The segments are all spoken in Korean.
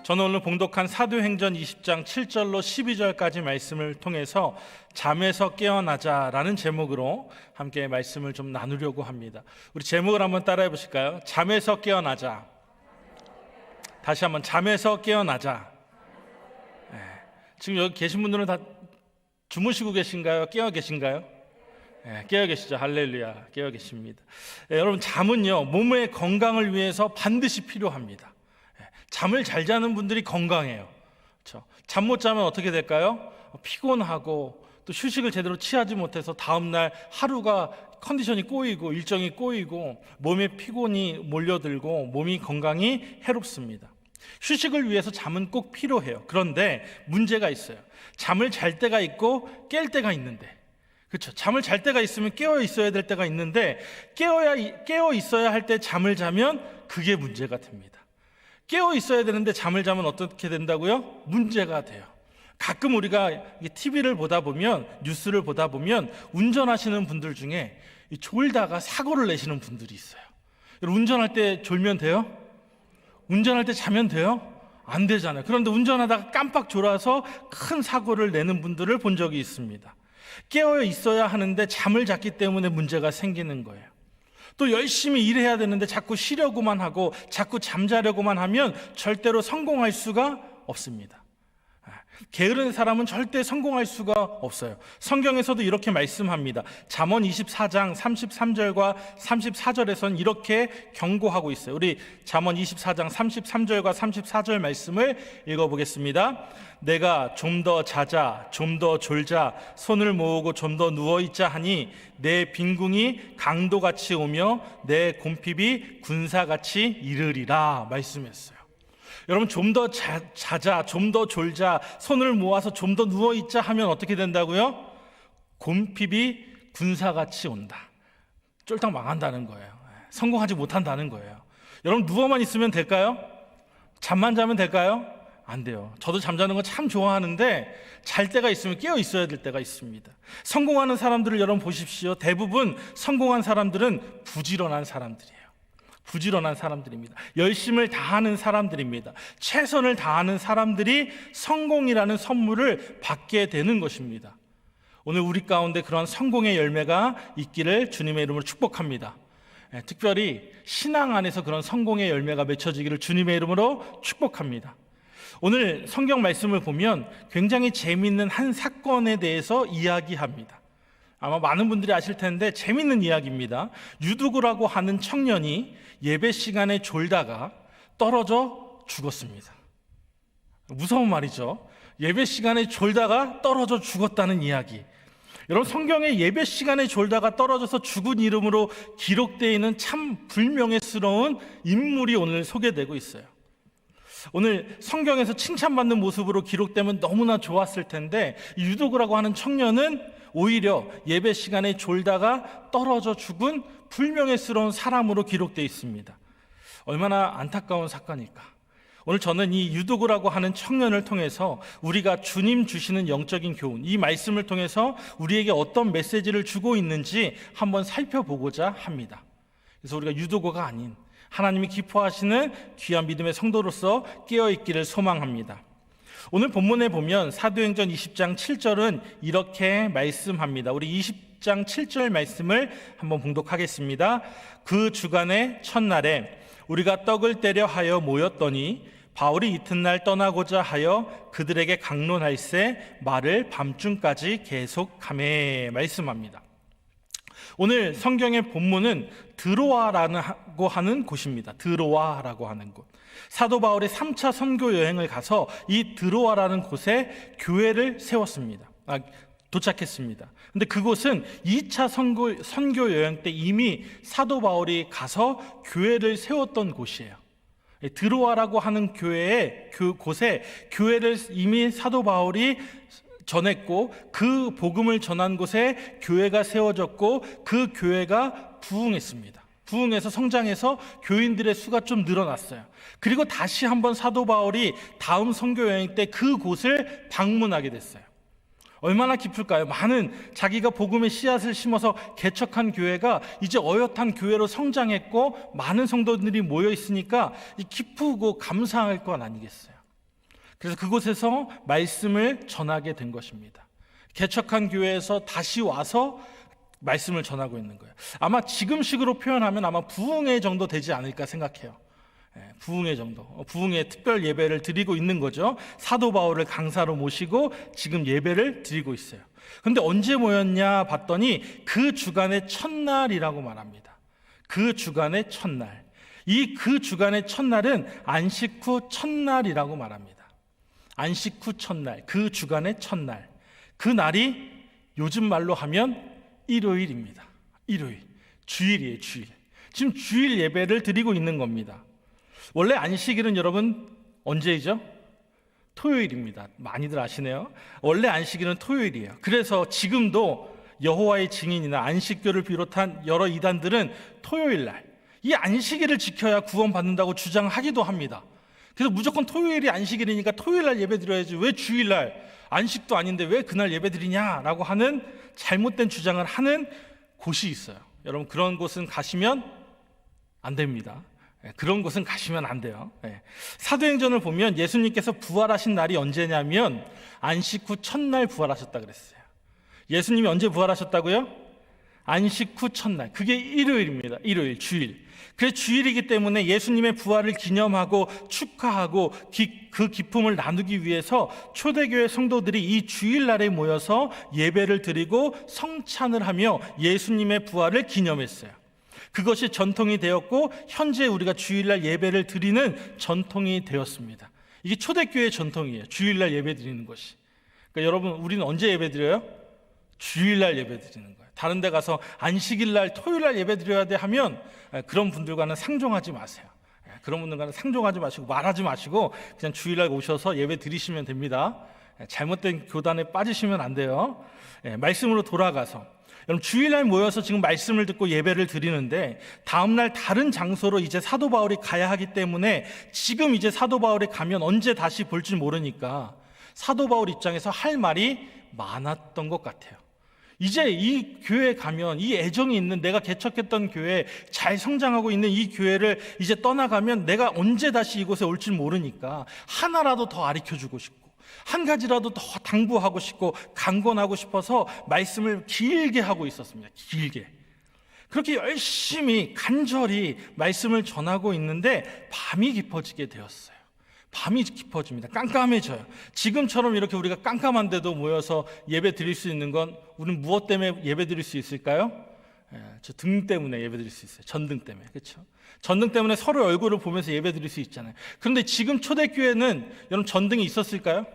저는 오늘 봉독한 사도행전 20장 7절로 12절까지 말씀을 통해서 잠에서 깨어나자라는 제목으로 함께 말씀을 좀 나누려고 합니다. 우리 제목을 한번 따라해 보실까요? 잠에서 깨어나자. 다시 한번 잠에서 깨어나자. 네. 지금 여기 계신 분들은 다 주무시고 계신가요? 깨어 계신가요? 네, 깨어 계시죠. 할렐루야. 깨어 계십니다. 네, 여러분, 잠은요 몸의 건강을 위해서 반드시 필요합니다. 잠을 잘 자는 분들이 건강해요. 그렇죠? 잠 못 자면 어떻게 될까요? 피곤하고 또 휴식을 제대로 취하지 못해서 다음날 하루가 컨디션이 꼬이고 일정이 꼬이고 몸에 피곤이 몰려들고 몸이 건강이 해롭습니다. 휴식을 위해서 잠은 꼭 필요해요. 그런데 문제가 있어요. 잠을 잘 때가 있고 깰 때가 있는데, 그렇죠? 잠을 잘 때가 있으면 깨어 있어야 될 때가 있는데 깨어 있어야 할 때 잠을 자면 그게 문제가 됩니다. 깨어 있어야 되는데 잠을 자면 어떻게 된다고요? 문제가 돼요. 가끔 우리가 TV를 보다 보면, 뉴스를 보다 보면 운전하시는 분들 중에 졸다가 사고를 내시는 분들이 있어요. 운전할 때 졸면 돼요? 운전할 때 자면 돼요? 안 되잖아요. 그런데 운전하다가 깜빡 졸아서 큰 사고를 내는 분들을 본 적이 있습니다. 깨어 있어야 하는데 잠을 잤기 때문에 문제가 생기는 거예요. 또 열심히 일해야 되는데 자꾸 쉬려고만 하고 자꾸 잠자려고만 하면 절대로 성공할 수가 없습니다. 게으른 사람은 절대 성공할 수가 없어요. 성경에서도 이렇게 말씀합니다. 잠언 24장 33절과 34절에서는 이렇게 경고하고 있어요. 우리 잠언 24장 33절과 34절 말씀을 읽어보겠습니다. 내가 좀 더 자자, 좀 더 졸자, 손을 모으고 좀 더 누워있자 하니 내 빈궁이 강도같이 오며 내 곰핍이 군사같이 이르리라 말씀했어요. 여러분, 좀 더 자자, 좀 더 졸자, 손을 모아서 좀 더 누워있자 하면 어떻게 된다고요? 곰핍이 군사같이 온다. 쫄딱 망한다는 거예요. 성공하지 못한다는 거예요. 여러분, 누워만 있으면 될까요? 잠만 자면 될까요? 안 돼요. 저도 잠자는 거 참 좋아하는데 잘 때가 있으면 깨어 있어야 될 때가 있습니다. 성공하는 사람들을 여러분 보십시오. 대부분 성공한 사람들은 부지런한 사람들이에요. 부지런한 사람들입니다. 열심을 다하는 사람들입니다. 최선을 다하는 사람들이 성공이라는 선물을 받게 되는 것입니다. 오늘 우리 가운데 그런 성공의 열매가 있기를 주님의 이름으로 축복합니다. 특별히 신앙 안에서 그런 성공의 열매가 맺혀지기를 주님의 이름으로 축복합니다. 오늘 성경 말씀을 보면 굉장히 재미있는 한 사건에 대해서 이야기합니다. 아마 많은 분들이 아실 텐데 재밌는 이야기입니다. 유두구라고 하는 청년이 예배 시간에 졸다가 떨어져 죽었습니다. 무서운 말이죠. 예배 시간에 졸다가 떨어져 죽었다는 이야기. 여러분, 성경에 예배 시간에 졸다가 떨어져서 죽은 이름으로 기록되어 있는 참 불명예스러운 인물이 오늘 소개되고 있어요. 오늘 성경에서 칭찬받는 모습으로 기록되면 너무나 좋았을 텐데 유두구라고 하는 청년은 오히려 예배 시간에 졸다가 떨어져 죽은 불명예스러운 사람으로 기록되어 있습니다. 얼마나 안타까운 사건일까. 오늘 저는 이 유두구라고 하는 청년을 통해서 우리가 주님 주시는 영적인 교훈, 이 말씀을 통해서 우리에게 어떤 메시지를 주고 있는지 한번 살펴보고자 합니다. 그래서 우리가 유두구가 아닌 하나님이 기뻐하시는 귀한 믿음의 성도로서 깨어있기를 소망합니다. 오늘 본문에 보면 사도행전 20장 7절은 이렇게 말씀합니다. 우리 20장 7절 말씀을 한번 봉독하겠습니다. 그 주간의 첫날에 우리가 떡을 떼려 하여 모였더니 바울이 이튿날 떠나고자 하여 그들에게 강론할세 말을 밤중까지 계속하매 말씀합니다. 오늘 성경의 본문은 드로아라고 하는 곳입니다. 드로아라고 하는 곳. 사도 바울이 3차 선교 여행을 가서 이 드로아라는 곳에 교회를 세웠습니다. 도착했습니다. 근데 그곳은 2차 선교 여행 때 이미 사도 바울이 가서 교회를 세웠던 곳이에요. 드로아라고 하는 곳에 교회를 이미 사도 바울이 전했고 그 복음을 전한 곳에 교회가 세워졌고 그 교회가 부흥했습니다. 부흥해서 성장해서 교인들의 수가 좀 늘어났어요. 그리고 다시 한번 사도 바울이 다음 선교 여행 때 그곳을 방문하게 됐어요. 얼마나 기쁠까요? 많은 자기가 복음의 씨앗을 심어서 개척한 교회가 이제 어엿한 교회로 성장했고 많은 성도들이 모여 있으니까 기쁘고 감사할 것 아니겠어요? 그래서 그곳에서 말씀을 전하게 된 것입니다. 개척한 교회에서 다시 와서 말씀을 전하고 있는 거예요. 아마 지금식으로 표현하면 아마 부흥회 정도 되지 않을까 생각해요. 부흥회 정도, 부흥회 특별 예배를 드리고 있는 거죠. 사도 바울을 강사로 모시고 지금 예배를 드리고 있어요. 그런데 언제 모였냐 봤더니 그 주간의 첫날이라고 말합니다. 그 주간의 첫날. 그 주간의 첫날은 안식 후 첫날이라고 말합니다. 안식 후 첫날, 그 주간의 첫날. 그 날이 요즘 말로 하면 일요일입니다. 일요일, 주일이에요, 주일. 지금 주일 예배를 드리고 있는 겁니다. 원래 안식일은 여러분 언제이죠? 토요일입니다. 많이들 아시네요. 원래 안식일은 토요일이에요. 그래서 지금도 여호와의 증인이나 안식교를 비롯한 여러 이단들은 토요일날 이 안식일을 지켜야 구원받는다고 주장하기도 합니다. 그래서 무조건 토요일이 안식일이니까 토요일날 예배 드려야지 왜 주일날 안식도 아닌데 왜 그날 예배 드리냐라고 하는 잘못된 주장을 하는 곳이 있어요. 여러분 그런 곳은 가시면 안 됩니다. 그런 곳은 가시면 안 돼요. 사도행전을 보면 예수님께서 부활하신 날이 언제냐면 안식 후 첫날 부활하셨다 그랬어요. 예수님이 언제 부활하셨다고요? 안식 후 첫날. 그게 일요일입니다. 일요일, 주일. 그래서 주일이기 때문에 예수님의 부활을 기념하고 축하하고 그 기쁨을 나누기 위해서 초대교회 성도들이 이 주일날에 모여서 예배를 드리고 성찬을 하며 예수님의 부활을 기념했어요. 그것이 전통이 되었고 현재 우리가 주일날 예배를 드리는 전통이 되었습니다. 이게 초대교회의 전통이에요. 주일날 예배 드리는 것이. 그러니까 여러분 우리는 언제 예배 드려요? 주일날 예배 드리는 거예요. 다른 데 가서 안식일날 토요일날 예배 드려야 돼 하면 그런 분들과는 상종하지 마세요. 그런 분들과는 상종하지 마시고 말하지 마시고 그냥 주일날 오셔서 예배 드리시면 됩니다. 잘못된 교단에 빠지시면 안 돼요. 말씀으로 돌아가서 여러분 주일날 모여서 지금 말씀을 듣고 예배를 드리는데 다음날 다른 장소로 이제 사도 바울이 가야 하기 때문에 지금 이제 사도 바울이 가면 언제 다시 볼지 모르니까 사도 바울 입장에서 할 말이 많았던 것 같아요. 이제 이 교회에 가면 이 애정이 있는 내가 개척했던 교회 잘 성장하고 있는 이 교회를 이제 떠나가면 내가 언제 다시 이곳에 올지 모르니까 하나라도 더 가르쳐주고 싶고 한 가지라도 더 당부하고 싶고 강권하고 싶어서 말씀을 길게 하고 있었습니다. 길게. 그렇게 열심히 간절히 말씀을 전하고 있는데 밤이 깊어지게 되었어요. 밤이 깊어집니다. 깜깜해져요. 지금처럼 이렇게 우리가 깜깜한데도 모여서 예배 드릴 수 있는 건 우리는 무엇 때문에 예배 드릴 수 있을까요? 저 등 때문에 예배 드릴 수 있어요. 전등 때문에. 그렇죠? 전등 때문에 서로 얼굴을 보면서 예배 드릴 수 있잖아요. 그런데 지금 초대교회는 여러분 전등이 있었을까요?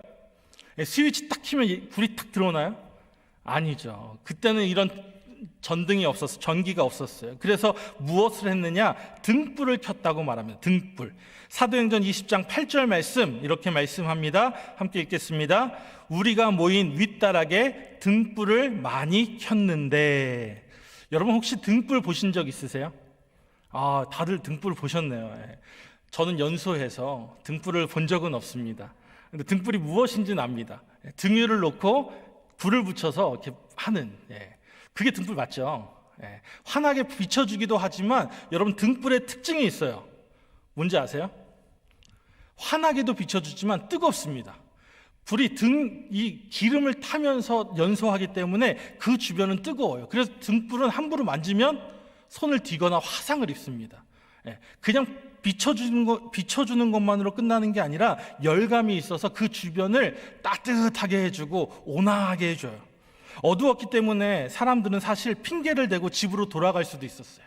스위치 딱 키면 불이 탁 들어오나요? 아니죠. 그때는 이런 전등이 없었어요. 전기가 없었어요. 그래서 무엇을 했느냐? 등불을 켰다고 말합니다. 등불. 사도행전 20장 8절 말씀 이렇게 말씀합니다. 함께 읽겠습니다. 우리가 모인 윗다락에 등불을 많이 켰는데 여러분 혹시 등불 보신 적 있으세요? 다들 등불 보셨네요. 저는 연소해서 등불을 본 적은 없습니다. 근데 등불이 무엇인지는 압니다. 등유를 놓고 불을 붙여서 이렇게 하는 그게 등불 맞죠? 환하게 비춰주기도 하지만 여러분 등불의 특징이 있어요. 뭔지 아세요? 환하게도 비춰주지만 뜨겁습니다. 불이 이 기름을 타면서 연소하기 때문에 그 주변은 뜨거워요. 그래서 등불은 함부로 만지면 손을 뒤거나 화상을 입습니다. 그냥 비춰주는 것만으로 끝나는 게 아니라 열감이 있어서 그 주변을 따뜻하게 해주고 온화하게 해줘요. 어두웠기 때문에 사람들은 사실 핑계를 대고 집으로 돌아갈 수도 있었어요.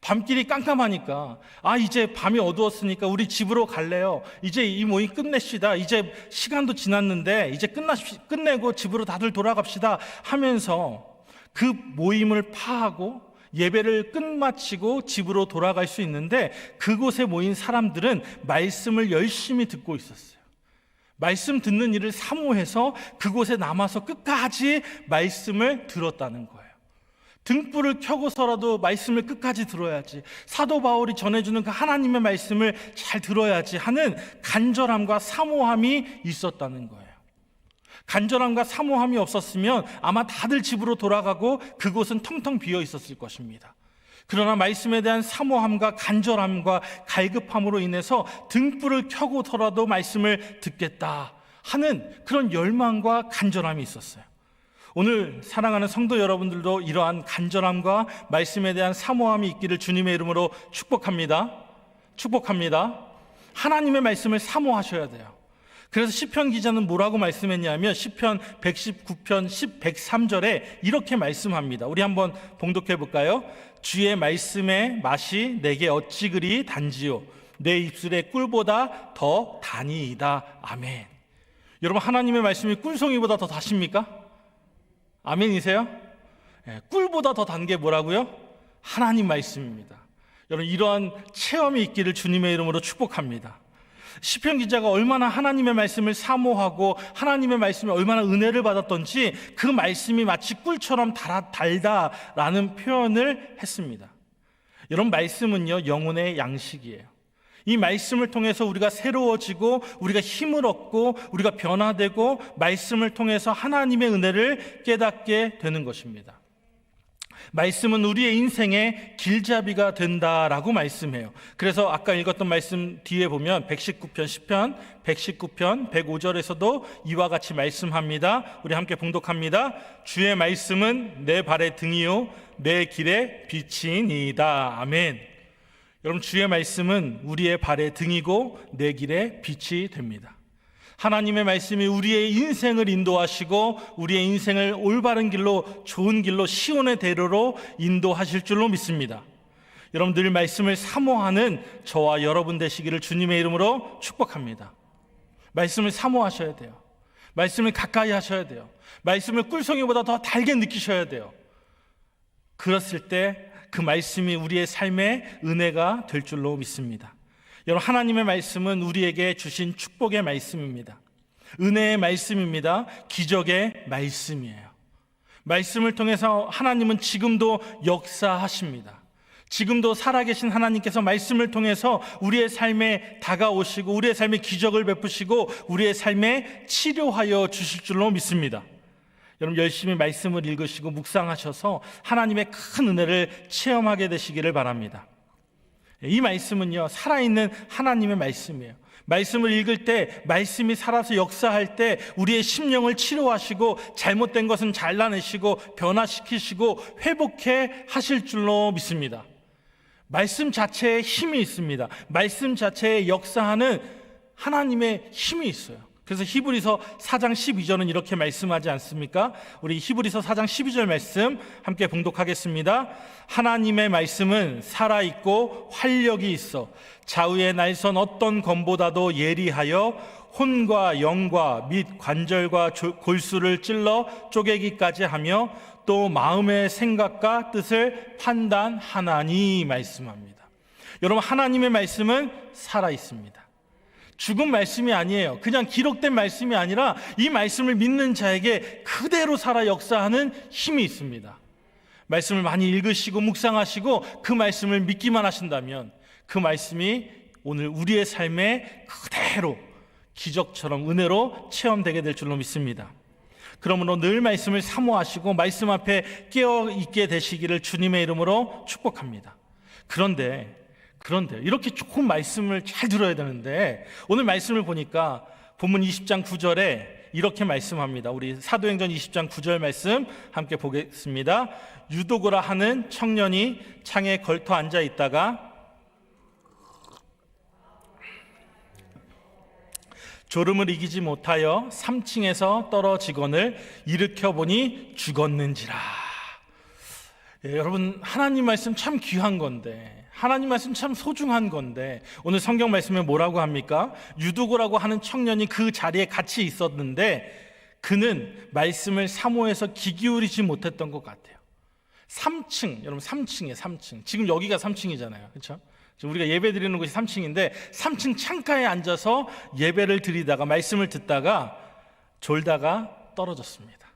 밤길이 깜깜하니까 이제 밤이 어두웠으니까 우리 집으로 갈래요. 이제 이 모임 끝냅시다. 이제 시간도 지났는데 이제 끝내고 집으로 다들 돌아갑시다 하면서 그 모임을 파하고 예배를 끝마치고 집으로 돌아갈 수 있는데 그곳에 모인 사람들은 말씀을 열심히 듣고 있었어요. 말씀 듣는 일을 사모해서 그곳에 남아서 끝까지 말씀을 들었다는 거예요. 등불을 켜고서라도 말씀을 끝까지 들어야지, 사도 바울이 전해주는 그 하나님의 말씀을 잘 들어야지 하는 간절함과 사모함이 있었다는 거예요. 간절함과 사모함이 없었으면 아마 다들 집으로 돌아가고 그곳은 텅텅 비어 있었을 것입니다. 그러나 말씀에 대한 사모함과 간절함과 갈급함으로 인해서 등불을 켜고서라도 말씀을 듣겠다 하는 그런 열망과 간절함이 있었어요. 오늘 사랑하는 성도 여러분들도 이러한 간절함과 말씀에 대한 사모함이 있기를 주님의 이름으로 축복합니다. 축복합니다. 하나님의 말씀을 사모하셔야 돼요. 그래서 시편 기자는 뭐라고 말씀했냐면 시편 119편 103절에 이렇게 말씀합니다. 우리 한번 봉독해 볼까요? 주의 말씀의 맛이 내게 어찌 그리 단지요 내 입술의 꿀보다 더 다니이다. 아멘. 여러분, 하나님의 말씀이 꿀송이보다 더 다십니까? 아멘이세요? 꿀보다 더 단 게 뭐라고요? 하나님 말씀입니다. 여러분, 이러한 체험이 있기를 주님의 이름으로 축복합니다. 시편 기자가 얼마나 하나님의 말씀을 사모하고 하나님의 말씀에 얼마나 은혜를 받았던지 그 말씀이 마치 꿀처럼 달다라는 표현을 했습니다. 여러분, 말씀은요, 영혼의 양식이에요. 이 말씀을 통해서 우리가 새로워지고 우리가 힘을 얻고 우리가 변화되고 말씀을 통해서 하나님의 은혜를 깨닫게 되는 것입니다. 말씀은 우리의 인생의 길잡이가 된다라고 말씀해요. 그래서 아까 읽었던 말씀 뒤에 보면 119편 시편 119편 105절에서도 이와 같이 말씀합니다. 우리 함께 봉독합니다. 주의 말씀은 내 발의 등이요 내 길의 빛이니이다. 아멘. 여러분, 주의 말씀은 우리의 발의 등이고 내 길의 빛이 됩니다. 하나님의 말씀이 우리의 인생을 인도하시고 우리의 인생을 올바른 길로, 좋은 길로, 시온의 대로로 인도하실 줄로 믿습니다. 여러분, 늘 말씀을 사모하는 저와 여러분 되시기를 주님의 이름으로 축복합니다. 말씀을 사모하셔야 돼요. 말씀을 가까이 하셔야 돼요. 말씀을 꿀송이보다 더 달게 느끼셔야 돼요. 그랬을 때 그 말씀이 우리의 삶의 은혜가 될 줄로 믿습니다. 여러분, 하나님의 말씀은 우리에게 주신 축복의 말씀입니다. 은혜의 말씀입니다. 기적의 말씀이에요. 말씀을 통해서 하나님은 지금도 역사하십니다. 지금도 살아계신 하나님께서 말씀을 통해서 우리의 삶에 다가오시고 우리의 삶에 기적을 베푸시고 우리의 삶에 치료하여 주실 줄로 믿습니다. 여러분, 열심히 말씀을 읽으시고 묵상하셔서 하나님의 큰 은혜를 체험하게 되시기를 바랍니다. 이 말씀은요, 살아있는 하나님의 말씀이에요. 말씀을 읽을 때, 말씀이 살아서 역사할 때 우리의 심령을 치료하시고 잘못된 것은 잘라내시고 변화시키시고 회복해 하실 줄로 믿습니다. 말씀 자체에 힘이 있습니다. 말씀 자체에 역사하는 하나님의 힘이 있어요. 그래서 히브리서 4장 12절은 이렇게 말씀하지 않습니까? 우리 히브리서 4장 12절 말씀 함께 봉독하겠습니다. 하나님의 말씀은 살아있고 활력이 있어 좌우의 날선 어떤 검보다도 예리하여 혼과 영과 및 관절과 골수를 찔러 쪼개기까지 하며 또 마음의 생각과 뜻을 판단하나니 말씀합니다. 여러분, 하나님의 말씀은 살아있습니다. 죽은 말씀이 아니에요. 그냥 기록된 말씀이 아니라 이 말씀을 믿는 자에게 그대로 살아 역사하는 힘이 있습니다. 말씀을 많이 읽으시고 묵상하시고 그 말씀을 믿기만 하신다면 그 말씀이 오늘 우리의 삶에 그대로 기적처럼 은혜로 체험되게 될 줄로 믿습니다. 그러므로 늘 말씀을 사모하시고 말씀 앞에 깨어있게 되시기를 주님의 이름으로 축복합니다. 그런데 이렇게 좋은 말씀을 잘 들어야 되는데 오늘 말씀을 보니까 본문 20장 9절에 이렇게 말씀합니다. 우리 사도행전 20장 9절 말씀 함께 보겠습니다. 유도고라 하는 청년이 창에 걸터 앉아 있다가 졸음을 이기지 못하여 3층에서 떨어지거늘 일으켜 보니 죽었는지라. 여러분, 하나님 말씀 참 귀한 건데, 하나님 말씀 참 소중한 건데 오늘 성경 말씀에 뭐라고 합니까? 유두고라고 하는 청년이 그 자리에 같이 있었는데 그는 말씀을 사모해서 귀 기울이지 못했던 것 같아요. 3층, 여러분 3층이에요. 3층. 지금 여기가 3층이잖아요. 그렇죠? 우리가 예배 드리는 곳이 3층인데 3층 창가에 앉아서 예배를 드리다가 말씀을 듣다가 졸다가 떨어졌습니다.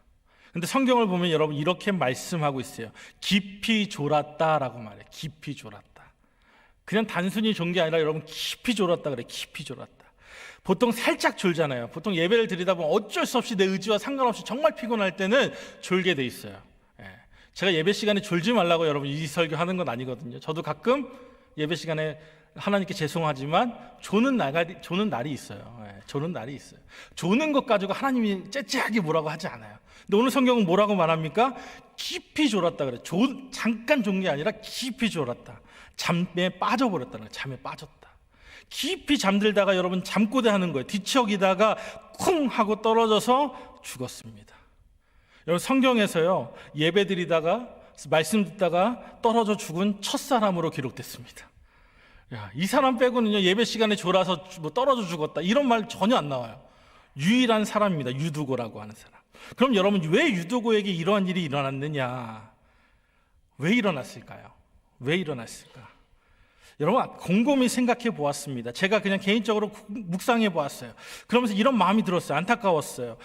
근데 성경을 보면 여러분 이렇게 말씀하고 있어요. 깊이 졸았다라고 말해요. 깊이 졸았다. 그냥 단순히 존 게 아니라 여러분 깊이 졸았다 그래. 깊이 졸았다. 보통 살짝 졸잖아요. 보통 예배를 드리다 보면 어쩔 수 없이 내 의지와 상관없이 정말 피곤할 때는 졸게 돼 있어요. 제가 예배 시간에 졸지 말라고 여러분 이 설교 하는 건 아니거든요. 저도 가끔 예배 시간에 하나님께 죄송하지만 조는 날이 있어요. 조는 날이 있어요. 조는 것 가지고 하나님이 째째하게 뭐라고 하지 않아요. 근데 오늘 성경은 뭐라고 말합니까? 깊이 졸았다 그래요. 잠깐 존 게 아니라 깊이 졸았다. 잠에 빠져버렸다는 거예요. 잠에 빠졌다. 깊이 잠들다가 여러분 잠꼬대 하는 거예요. 뒤척이다가 쿵 하고 떨어져서 죽었습니다. 여러분 성경에서요, 예배 드리다가 말씀 듣다가 떨어져 죽은 첫사람으로 기록됐습니다. 이 사람 빼고는요, 예배 시간에 졸아서 떨어져 죽었다 이런 말 전혀 안 나와요. 유일한 사람입니다. 유두고라고 하는 사람. 그럼 여러분, 왜 유두고에게 이러한 일이 일어났느냐? 왜 일어났을까요? 왜 일어났을까? 여러분, 곰곰이 생각해 보았습니다. 제가 그냥 개인적으로 묵상해 보았어요. 그러면서 이런 마음이 들었어요. 안타까웠어요.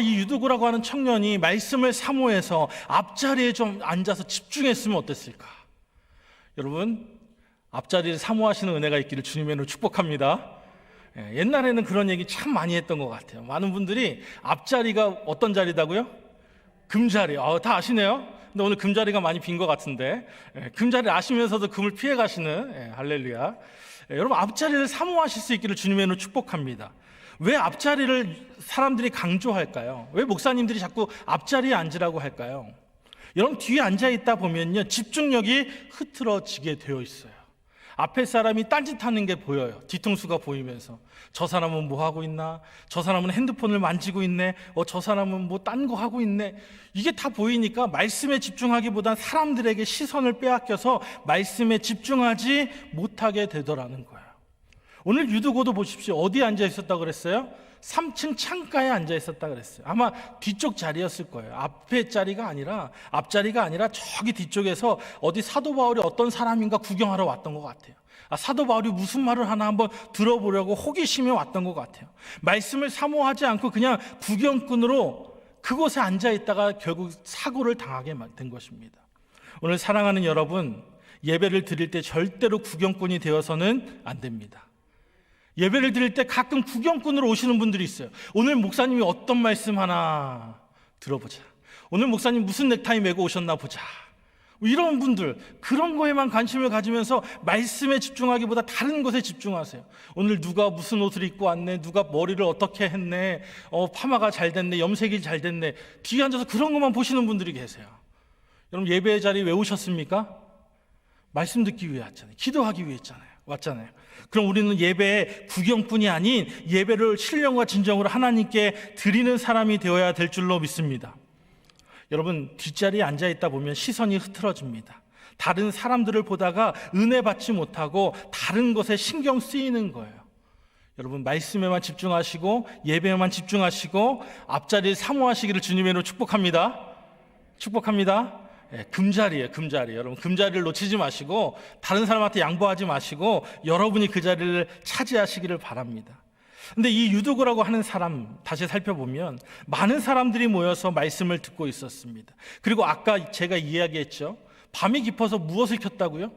이 유두고라고 하는 청년이 말씀을 사모해서 앞자리에 좀 앉아서 집중했으면 어땠을까? 여러분, 앞자리를 사모하시는 은혜가 있기를 주님의 이름으로 축복합니다. 옛날에는 그런 얘기 참 많이 했던 것 같아요. 많은 분들이 앞자리가 어떤 자리다고요? 금자리. 다 아시네요. 근데 오늘 금자리가 많이 빈 것 같은데, 금자리 아시면서도 금을 피해 가시는, 할렐루야. 여러분, 앞자리를 사모하실 수 있기를 주님의 이름으로 축복합니다. 왜 앞자리를 사람들이 강조할까요? 왜 목사님들이 자꾸 앞자리에 앉으라고 할까요? 여러분, 뒤에 앉아 있다 보면요, 집중력이 흐트러지게 되어 있어요. 앞에 사람이 딴짓하는 게 보여요. 뒤통수가 보이면서 저 사람은 뭐 하고 있나? 저 사람은 핸드폰을 만지고 있네. 저 사람은 뭐 딴 거 하고 있네. 이게 다 보이니까 말씀에 집중하기보단 사람들에게 시선을 빼앗겨서 말씀에 집중하지 못하게 되더라는 거예요. 오늘 유두고도 보십시오. 어디에 앉아 있었다고 그랬어요? 3층 창가에 앉아 있었다 그랬어요. 아마 뒤쪽 자리였을 거예요. 앞자리가 아니라 저기 뒤쪽에서 어디 사도 바울이 어떤 사람인가 구경하러 왔던 것 같아요. 사도 바울이 무슨 말을 하나 한번 들어보려고 호기심에 왔던 것 같아요. 말씀을 사모하지 않고 그냥 구경꾼으로 그곳에 앉아 있다가 결국 사고를 당하게 된 것입니다. 오늘 사랑하는 여러분, 예배를 드릴 때 절대로 구경꾼이 되어서는 안 됩니다. 예배를 드릴 때 가끔 구경꾼으로 오시는 분들이 있어요. 오늘 목사님이 어떤 말씀 하나 들어보자. 오늘 목사님 무슨 넥타이 메고 오셨나 보자. 이런 분들, 그런 거에만 관심을 가지면서 말씀에 집중하기보다 다른 것에 집중하세요. 오늘 누가 무슨 옷을 입고 왔네, 누가 머리를 어떻게 했네, 파마가 잘 됐네, 염색이 잘 됐네. 뒤에 앉아서 그런 것만 보시는 분들이 계세요. 여러분, 예배의 자리에 왜 오셨습니까? 말씀 듣기 위해 왔잖아요. 기도하기 위해 왔잖아요. 그럼 우리는 예배의 구경뿐이 아닌 예배를 신령과 진정으로 하나님께 드리는 사람이 되어야 될 줄로 믿습니다. 여러분, 뒷자리에 앉아있다 보면 시선이 흐트러집니다. 다른 사람들을 보다가 은혜 받지 못하고 다른 것에 신경 쓰이는 거예요. 여러분, 말씀에만 집중하시고 예배에만 집중하시고 앞자리를 사모하시기를 주님의 이름으로 축복합니다. 금자리예요, 금자리. 여러분, 금자리를 놓치지 마시고 다른 사람한테 양보하지 마시고 여러분이 그 자리를 차지하시기를 바랍니다. 근데 이 유두고라고 하는 사람 다시 살펴보면 많은 사람들이 모여서 말씀을 듣고 있었습니다. 그리고 아까 제가 이야기했죠. 밤이 깊어서 무엇을 켰다고요?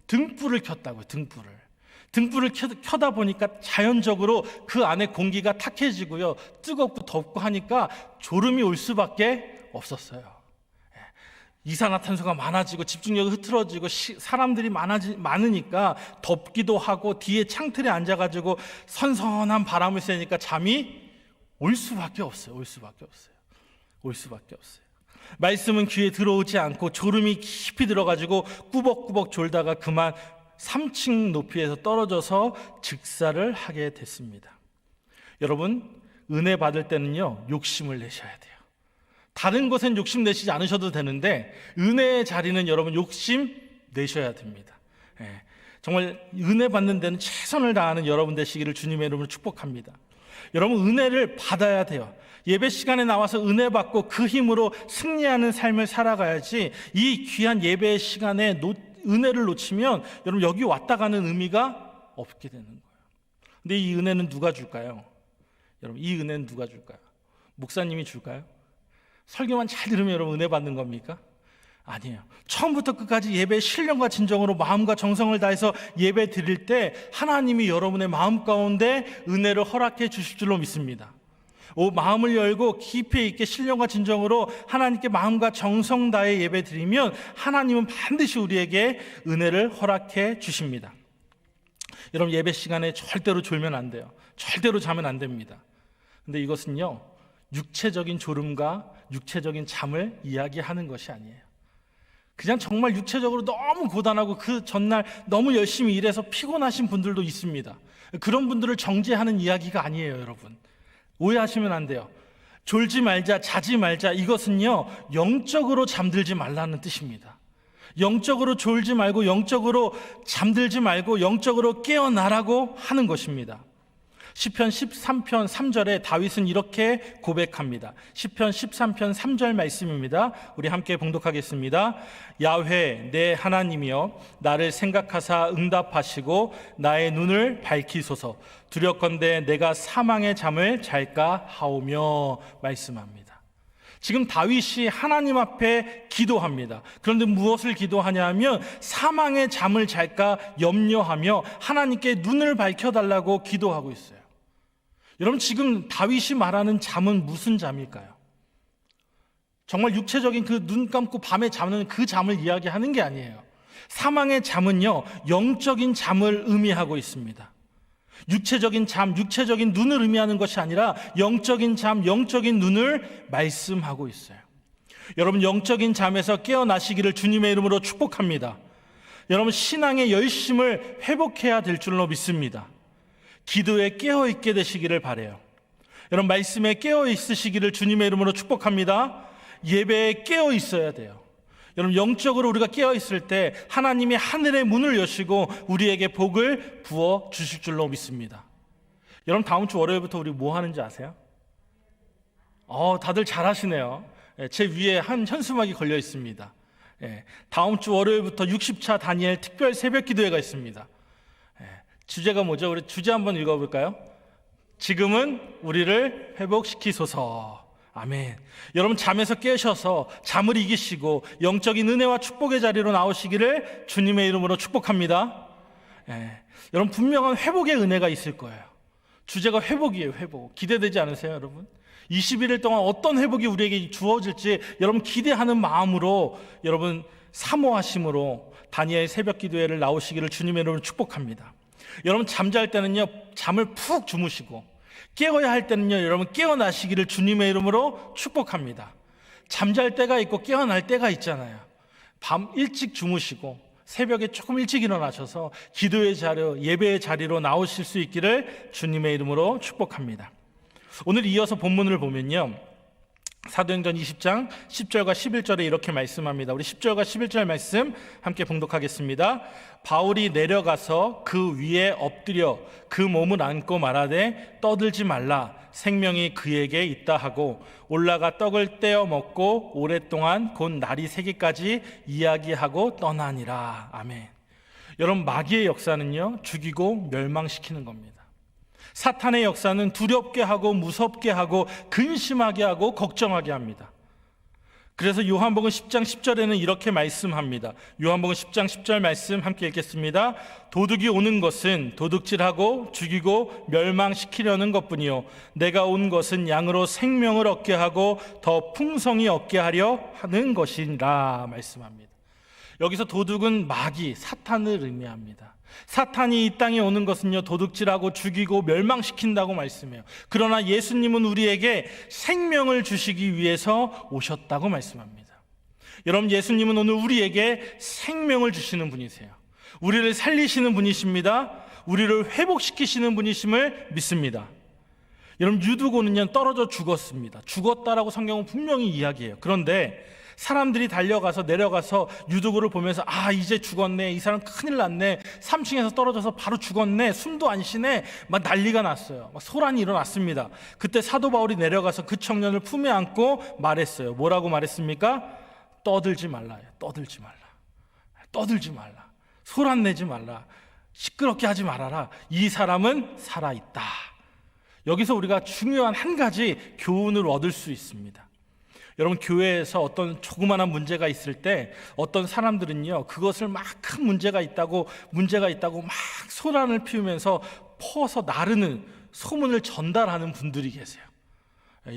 등불을 켰다고요. 등불을 켜다 보니까 자연적으로 그 안에 공기가 탁해지고요, 뜨겁고 덥고 하니까 졸음이 올 수밖에 없었어요. 이산화탄소가 많아지고 집중력이 흐트러지고 사람들이 많으니까 덥기도 하고 뒤에 창틀에 앉아가지고 선선한 바람을 쐬니까 잠이 올 수밖에 없어요. 말씀은 귀에 들어오지 않고 졸음이 깊이 들어가지고 꾸벅꾸벅 졸다가 그만 3층 높이에서 떨어져서 즉사를 하게 됐습니다. 여러분, 은혜 받을 때는요, 욕심을 내셔야 돼요. 다른 것엔 욕심 내시지 않으셔도 되는데 은혜의 자리는 여러분 욕심 내셔야 됩니다. 정말 은혜 받는 데는 최선을 다하는 여러분 되시기를 주님의 이름으로 축복합니다. 여러분, 은혜를 받아야 돼요. 예배 시간에 나와서 은혜 받고 그 힘으로 승리하는 삶을 살아가야지, 이 귀한 예배 시간에 은혜를 놓치면 여러분 여기 왔다 가는 의미가 없게 되는 거예요. 근데 이 은혜는 누가 줄까요? 여러분, 이 은혜는 누가 줄까요? 목사님이 줄까요? 설교만 잘 들으면 여러분 은혜 받는 겁니까? 아니에요. 처음부터 끝까지 예배의 신령과 진정으로 마음과 정성을 다해서 예배 드릴 때 하나님이 여러분의 마음 가운데 은혜를 허락해 주실 줄로 믿습니다. 마음을 열고 깊이 있게 신령과 진정으로 하나님께 마음과 정성 다해 예배 드리면 하나님은 반드시 우리에게 은혜를 허락해 주십니다. 여러분 예배 시간에 절대로 졸면 안 돼요. 절대로 자면 안 됩니다. 근데 이것은요, 육체적인 졸음과 육체적인 잠을 이야기하는 것이 아니에요. 그냥 정말 육체적으로 너무 고단하고 그 전날 너무 열심히 일해서 피곤하신 분들도 있습니다. 그런 분들을 정죄하는 이야기가 아니에요, 여러분. 오해하시면 안 돼요. 졸지 말자, 자지 말자, 이것은요, 영적으로 잠들지 말라는 뜻입니다. 영적으로 졸지 말고 영적으로 잠들지 말고 영적으로 깨어나라고 하는 것입니다. 시편 13편 3절에 다윗은 이렇게 고백합니다. 시편 13편 3절 말씀입니다. 우리 함께 봉독하겠습니다. 야훼 내 하나님이여 나를 생각하사 응답하시고 나의 눈을 밝히소서. 두렵건대 내가 사망의 잠을 잘까 하오며 말씀합니다. 지금 다윗이 하나님 앞에 기도합니다. 그런데 무엇을 기도하냐 하면 사망의 잠을 잘까 염려하며 하나님께 눈을 밝혀달라고 기도하고 있어요. 여러분, 지금 다윗이 말하는 잠은 무슨 잠일까요? 정말 육체적인 그 눈 감고 밤에 자는 그 잠을 이야기하는 게 아니에요. 사망의 잠은요, 영적인 잠을 의미하고 있습니다. 육체적인 잠, 육체적인 눈을 의미하는 것이 아니라 영적인 잠, 영적인 눈을 말씀하고 있어요. 여러분, 영적인 잠에서 깨어나시기를 주님의 이름으로 축복합니다. 여러분, 신앙의 열심을 회복해야 될 줄로 믿습니다. 기도에 깨어있게 되시기를 바라요. 여러분, 말씀에 깨어있으시기를 주님의 이름으로 축복합니다. 예배에 깨어있어야 돼요. 여러분, 영적으로 우리가 깨어있을 때 하나님이 하늘의 문을 여시고 우리에게 복을 부어 주실 줄로 믿습니다. 여러분, 다음 주 월요일부터 우리 뭐 하는지 아세요? 다들 잘하시네요. 제 위에 한 현수막이 걸려 있습니다. 다음 주 월요일부터 60차 다니엘 특별 새벽 기도회가 있습니다. 주제가 뭐죠? 우리 주제 한번 읽어볼까요? 지금은 우리를 회복시키소서. 아멘. 여러분, 잠에서 깨셔서 잠을 이기시고 영적인 은혜와 축복의 자리로 나오시기를 주님의 이름으로 축복합니다. 여러분, 분명한 회복의 은혜가 있을 거예요. 주제가 회복이에요. 회복. 기대되지 않으세요, 여러분? 21일 동안 어떤 회복이 우리에게 주어질지 여러분 기대하는 마음으로, 여러분 사모하심으로 다니엘 새벽 기도회를 나오시기를 주님의 이름으로 축복합니다. 여러분, 잠잘 때는요, 잠을 푹 주무시고 깨어야 할 때는요, 여러분 깨어나시기를 주님의 이름으로 축복합니다. 잠잘 때가 있고 깨어날 때가 있잖아요. 밤 일찍 주무시고 새벽에 조금 일찍 일어나셔서 기도의 자리, 예배의 자리로 나오실 수 있기를 주님의 이름으로 축복합니다. 오늘 이어서 본문을 보면요, 사도행전 20장 10절과 11절에 이렇게 말씀합니다. 우리 10절과 11절 말씀 함께 봉독하겠습니다. 바울이 내려가서 그 위에 엎드려 그 몸을 안고 말하되 떠들지 말라, 생명이 그에게 있다 하고 올라가 떡을 떼어 먹고 오랫동안 곧 날이 새기까지 이야기하고 떠나니라. 아멘. 여러분, 마귀의 역사는요, 죽이고 멸망시키는 겁니다. 사탄의 역사는 두렵게 하고 무섭게 하고 근심하게 하고 걱정하게 합니다. 그래서 요한복음 10장 10절에는 이렇게 말씀합니다. 요한복음 10장 10절 말씀 함께 읽겠습니다. 도둑이 오는 것은 도둑질하고 죽이고 멸망시키려는 것뿐이요 내가 온 것은 양으로 생명을 얻게 하고 더 풍성히 얻게 하려 하는 것이라 말씀합니다. 여기서 도둑은 마귀, 사탄을 의미합니다. 사탄이 이 땅에 오는 것은요, 도둑질하고 죽이고 멸망시킨다고 말씀해요. 그러나 예수님은 우리에게 생명을 주시기 위해서 오셨다고 말씀합니다. 여러분, 예수님은 오늘 우리에게 생명을 주시는 분이세요. 우리를 살리시는 분이십니다. 우리를 회복시키시는 분이심을 믿습니다. 여러분, 유두고는요, 떨어져 죽었습니다. 죽었다라고 성경은 분명히 이야기해요. 그런데 사람들이 달려가서 내려가서 유두고를 보면서 이제 죽었네, 이 사람 큰일 났네, 3층에서 떨어져서 바로 죽었네, 숨도 안 쉬네, 막 난리가 났어요. 막 소란이 일어났습니다. 그때 사도 바울이 내려가서 그 청년을 품에 안고 말했어요. 뭐라고 말했습니까? 떠들지 말라요. 떠들지 말라. 떠들지 말라. 소란 내지 말라. 시끄럽게 하지 말아라. 이 사람은 살아있다. 여기서 우리가 중요한 한 가지 교훈을 얻을 수 있습니다. 여러분, 교회에서 어떤 조그마한 문제가 있을 때 어떤 사람들은요, 그것을 막 큰 문제가 있다고 막 소란을 피우면서 퍼서 나르는 소문을 전달하는 분들이 계세요.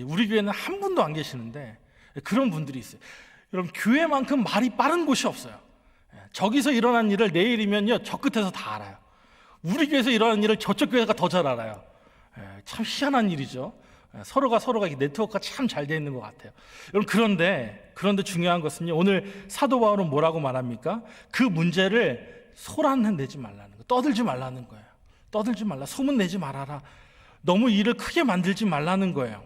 우리 교회는 한 분도 안 계시는데 그런 분들이 있어요. 여러분, 교회만큼 말이 빠른 곳이 없어요. 저기서 일어난 일을 내일이면요, 저 끝에서 다 알아요. 우리 교회에서 일어나는 일을 저쪽 교회가 더 잘 알아요. 참 희한한 일이죠. 서로가 이렇게 네트워크가 참 잘 돼 있는 것 같아요. 여러분, 그런데 중요한 것은요, 오늘 사도 바울은 뭐라고 말합니까? 그 문제를 소란내지 말라는 거예요. 떠들지 말라는 거예요. 떠들지 말라. 소문 내지 말아라. 너무 일을 크게 만들지 말라는 거예요.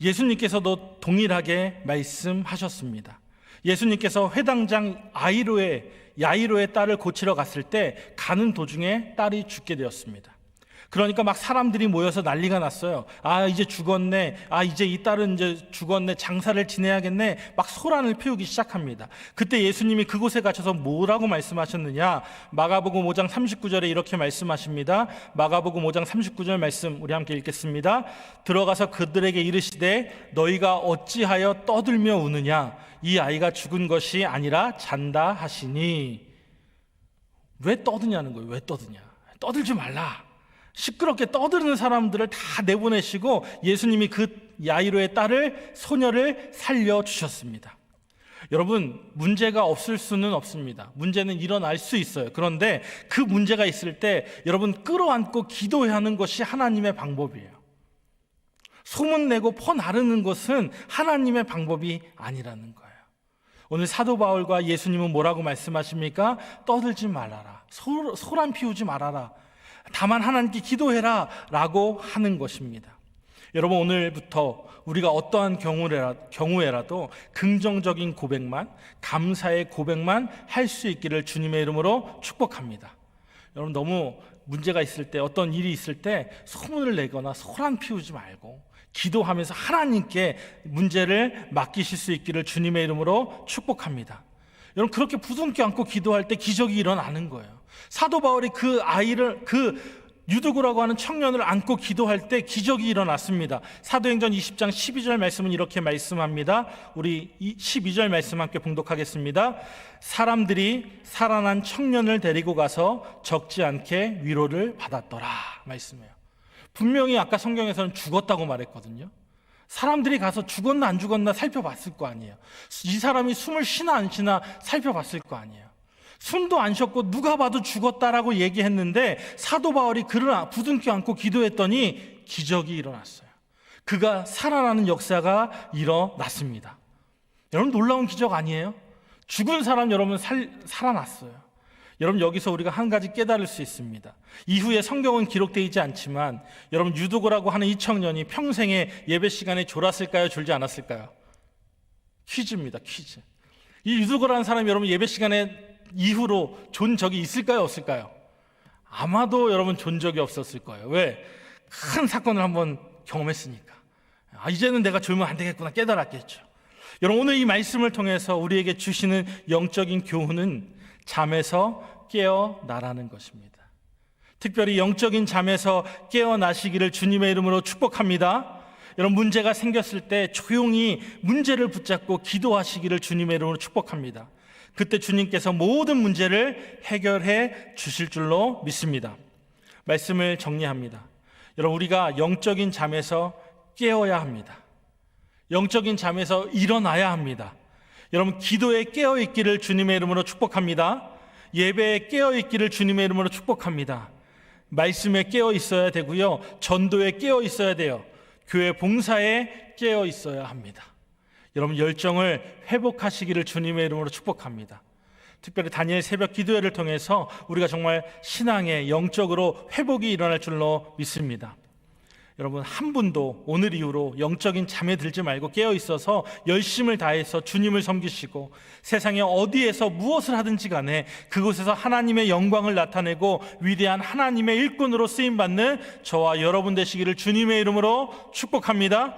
예수님께서도 동일하게 말씀하셨습니다. 예수님께서 회당장 야이로의 딸을 고치러 갔을 때 가는 도중에 딸이 죽게 되었습니다. 그러니까 막 사람들이 모여서 난리가 났어요. 이제 죽었네. 이제 이 딸은 이제 죽었네. 장사를 지내야겠네. 막 소란을 피우기 시작합니다. 그때 예수님이 그곳에 갇혀서 뭐라고 말씀하셨느냐? 마가복음 5장 39절에 이렇게 말씀하십니다. 마가복음 5장 39절 말씀 우리 함께 읽겠습니다. 들어가서 그들에게 이르시되 너희가 어찌하여 떠들며 우느냐? 이 아이가 죽은 것이 아니라 잔다 하시니. 왜 떠드냐는 거예요. 왜 떠드냐? 떠들지 말라. 시끄럽게 떠드는 사람들을 다 내보내시고 예수님이 그 야이로의 소녀를 살려주셨습니다. 여러분, 문제가 없을 수는 없습니다. 문제는 일어날 수 있어요. 그런데 그 문제가 있을 때 여러분, 끌어안고 기도해야 하는 것이 하나님의 방법이에요. 소문내고 퍼나르는 것은 하나님의 방법이 아니라는 거예요. 오늘 사도 바울과 예수님은 뭐라고 말씀하십니까? 떠들지 말아라. 소란 피우지 말아라. 다만 하나님께 기도해라 라고 하는 것입니다. 여러분, 오늘부터 우리가 어떠한 경우에라도 긍정적인 고백만, 감사의 고백만 할 수 있기를 주님의 이름으로 축복합니다. 여러분, 너무 문제가 있을 때, 어떤 일이 있을 때 소문을 내거나 소란 피우지 말고 기도하면서 하나님께 문제를 맡기실 수 있기를 주님의 이름으로 축복합니다. 여러분, 그렇게 부둥켜 안고 기도할 때 기적이 일어나는 거예요. 사도 바울이 그 유두고라고 하는 청년을 안고 기도할 때 기적이 일어났습니다. 사도행전 20장 12절 말씀은 이렇게 말씀합니다. 우리 12절 말씀 함께 봉독하겠습니다. 사람들이 살아난 청년을 데리고 가서 적지 않게 위로를 받았더라 말씀해요. 분명히 아까 성경에서는 죽었다고 말했거든요. 사람들이 가서 죽었나 안 죽었나 살펴봤을 거 아니에요. 이 사람이 숨을 쉬나 안 쉬나 살펴봤을 거 아니에요. 숨도 안 쉬었고 누가 봐도 죽었다라고 얘기했는데 사도 바울이 그를 부둥켜 안고 기도했더니 기적이 일어났어요. 그가 살아나는 역사가 일어났습니다. 여러분, 놀라운 기적 아니에요? 죽은 사람 여러분 살아났어요. 여러분, 여기서 우리가 한 가지 깨달을 수 있습니다. 이후에 성경은 기록되어 있지 않지만 여러분, 유두고라고 하는 이 청년이 평생에 예배 시간에 졸았을까요? 졸지 않았을까요? 퀴즈입니다. 퀴즈. 이 유두고라는 사람이 여러분 예배 시간에 이후로 존 적이 있을까요? 없을까요? 아마도 여러분 존 적이 없었을 거예요. 왜? 큰 사건을 한번 경험했으니까. 이제는 내가 졸면 안 되겠구나 깨달았겠죠. 여러분, 오늘 이 말씀을 통해서 우리에게 주시는 영적인 교훈은 잠에서 깨어나라는 것입니다. 특별히 영적인 잠에서 깨어나시기를 주님의 이름으로 축복합니다. 여러분, 문제가 생겼을 때 조용히 문제를 붙잡고 기도하시기를 주님의 이름으로 축복합니다. 그때 주님께서 모든 문제를 해결해 주실 줄로 믿습니다. 말씀을 정리합니다. 여러분, 우리가 영적인 잠에서 깨어야 합니다. 영적인 잠에서 일어나야 합니다. 여러분, 기도에 깨어있기를 주님의 이름으로 축복합니다. 예배에 깨어있기를 주님의 이름으로 축복합니다. 말씀에 깨어있어야 되고요, 전도에 깨어있어야 돼요. 교회 봉사에 깨어있어야 합니다. 여러분, 열정을 회복하시기를 주님의 이름으로 축복합니다. 특별히 다니엘 새벽 기도회를 통해서 우리가 정말 신앙의 영적으로 회복이 일어날 줄로 믿습니다. 여러분, 한 분도 오늘 이후로 영적인 잠에 들지 말고 깨어있어서 열심을 다해서 주님을 섬기시고 세상에 어디에서 무엇을 하든지 간에 그곳에서 하나님의 영광을 나타내고 위대한 하나님의 일꾼으로 쓰임받는 저와 여러분 되시기를 주님의 이름으로 축복합니다.